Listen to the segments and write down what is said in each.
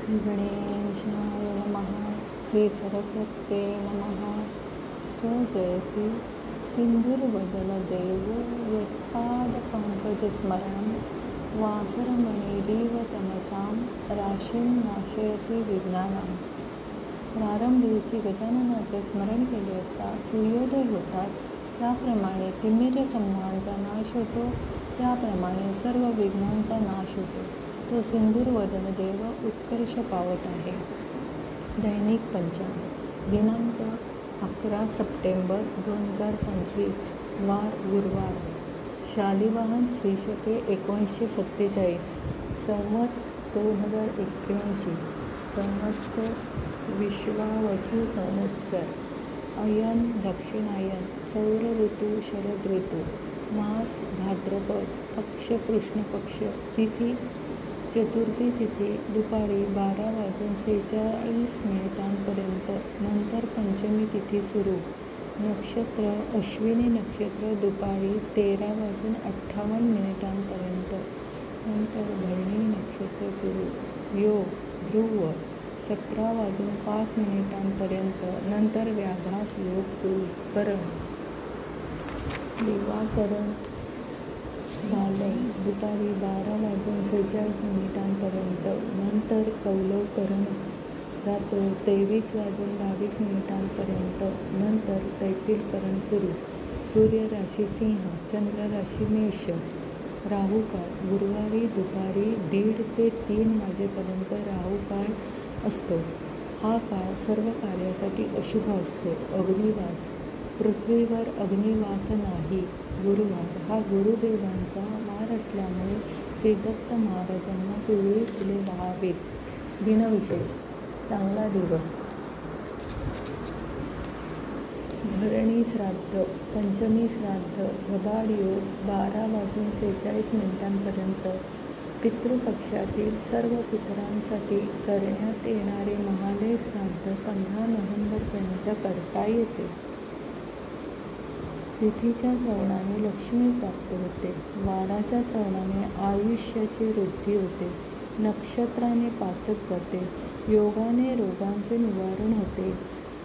श्री गणेशाय नमः. श्री सरस्वते नमः. स जयति सिंधुर्वदनदेव यत्पादपङ्कजस्मरां वासरमणिरीव तमसां राशीं नाशयति विघ्नानां. प्रारंभीसी गजाननाचे स्मरण केले असता सूर्योदय होताच त्याप्रमाणे तिमिर समूहांचा नाश होतो, त्याप्रमाणे सर्व विघ्नांचा नाश होतो. तो सिंधुर्वदन देव उत्कर्ष पावत आहे. दैनिक पंचांग दिनांक 11 सप्टेंबर 2025 वार गुरुवार. शालिवाहन श्री शके 1947 संवत 2081 संवत्सर विश्वावसु संवत्सर अयन दक्षिणायन सौर ऋतू शरद ऋतू मास भाद्रपद पक्ष कृष्ण पक्ष तिथी चतुर्थी तिथी दुपारी 12:46 नंतर पंचमी तिथी सुरू. नक्षत्र अश्विनी नक्षत्र दुपारी 13:58 नंतर भरणी नक्षत्र सुरू. योग ध्रुव 17:05 नंतर व्याघात योग सुरू. करण दिवाकरण बालन दुपारी 12:46 नंतर कौलवकरण रात्र 23:22 नंतर तैतिलकरण सुरू. सूर्य राशी सिंह, चंद्र राशी मेष. राहू काळ गुरुवारी दुपारी 1:30 ते 3 वाजेपर्यंत राहू काळ असतो. हा काळ सर्व कार्यासाठी अशुभ असतो. अग्निवास पृथ्वीवर अग्निवास नाही. गुरुवार हा गुरुदेवांचा वार असल्यामुळे श्रीदत्त महाराजांना पिवळी फुले वाहावीत. दिनविशेष चांगला दिवस. भरणी श्राद्ध, पंचमी श्राद्ध, घबाड योग 12:46 पितृपक्षातील सर्व पितरांसाठी करण्यात येणारे महालय श्राद्ध 15 नोव्हेंबरपर्यंत करता येते. तिथीच्या श्रवणाने लक्ष्मी प्राप्त होते. वाराच्या श्रवणाने आयुष्याची वृद्धी होते. नक्षत्राने पातक जाते. योगाने रोगांचे निवारण होते.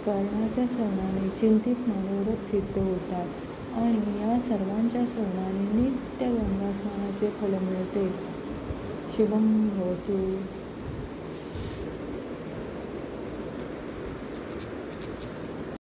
कर्णाच्या श्रवणाने चिंतित मनोरथ सिद्ध होतात आणि या सर्वांच्या श्रवणाने नित्य गंगा स्नानाचे फल मिळते. शुभं भवतु.